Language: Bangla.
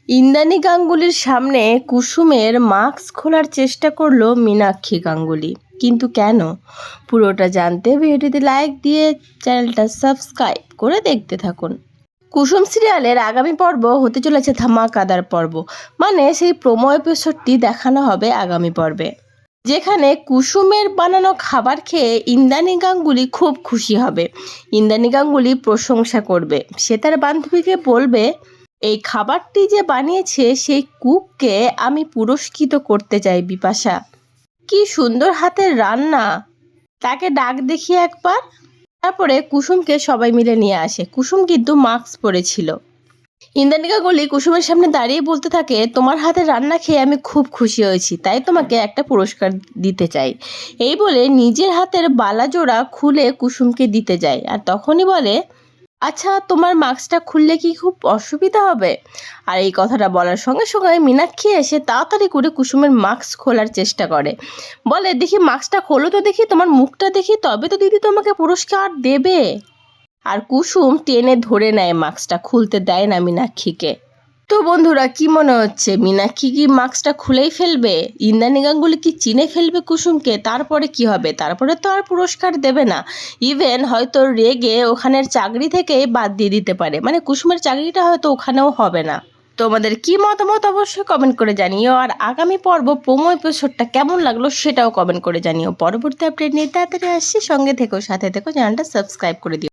ইন্দ্রাণী গাঙ্গুলির সামনে কুসুমের মাস্ক খোলার চেষ্টা করলো মীনাক্ষী গাঙ্গুলি, কিন্তু কেন? পুরোটা জানতে ভিডিওতে লাইক দিয়ে চ্যানেলটা সাবস্ক্রাইব করে দেখতে থাকুন। কুসুম সিরিয়ালের আগামী পর্ব হতে চলেছে ধামাকাদার পর্ব, মানে সেই প্রোমো এপিসোডটি দেখানো হবে আগামী পর্বে, যেখানে কুসুমের বানানো খাবার খেয়ে ইন্দ্রাণী গাঙ্গুলি খুব খুশি হবে। ইন্দ্রাণী গাঙ্গুলি প্রশংসা করবে, সে তার বান্ধবীকে বলবে এই খাবারটি যে বানিয়েছে সেই কুককে আমি পুরস্কৃত করতে চাই। বিপাশা, কি সুন্দর হাতের রান্না, তাকে ডাক দেখিয়ে একবার। তারপরে কুসুমকে সবাই মিলে নিয়ে আসে। কুসুম কিন্তু মাস্ক পরেছিল। ইন্দ্রাণী গাঙ্গুলি কুসুমের সামনে দাঁড়িয়ে বলতে থাকে, তোমার হাতের রান্না খেয়ে আমি খুব খুশি হয়েছি, তাই তোমাকে একটা পুরস্কার দিতে চাই। এই বলে নিজের হাতের বালা জোড়া খুলে কুসুমকে দিতে যায়, আর তখনই বলে, আচ্ছা তোমার মাস্কটা খুললে কি খুব অসুবিধা হবে? আর এই কথাটা বলার সঙ্গে সঙ্গে মীনাক্ষী এসে তাড়াতাড়ি করে কুসুমের মাস্ক খোলার চেষ্টা করে, বলে দেখি মাস্কটা খোলো তো দেখি, তোমার মুখটা দেখি, তবে তো দিদি তোমাকে পুরস্কার দেবে। আর কুসুম টেনে ধরে নেয়, মাস্কটা খুলতে দেয় না মীনাক্ষীকে। তো বন্ধুরা, কি মনে হচ্ছে মীনাক্ষী কি মাস্কটা খুলেই ফেলবে? ইন্দ্রাণী গাঙ্গুলি কি চিনে ফেলবে কুসুমকে? তারপরে কি হবে? তারপরে তো আর পুরস্কার দেবে না, ইভেন হয়তো রেগে ওখানের চাকরি থেকেই বাদ দিয়ে দিতে পারে, মানে কুসুমের চাকরিটা হয়তো ওখানেও হবে না। তোমাদের কি মতামত অবশ্যই কমেন্ট করে জানিও, আর আগামী পর্ব প্রোমো এপিসোডটা কেমন লাগলো সেটাও কমেন্ট করে জানিও। পরবর্তী আপডেট নিয়ে তাড়াতাড়ি আসছি, সঙ্গে থেকো, সাথে থেকো, চ্যানেলটা সাবস্ক্রাইব করে দিও।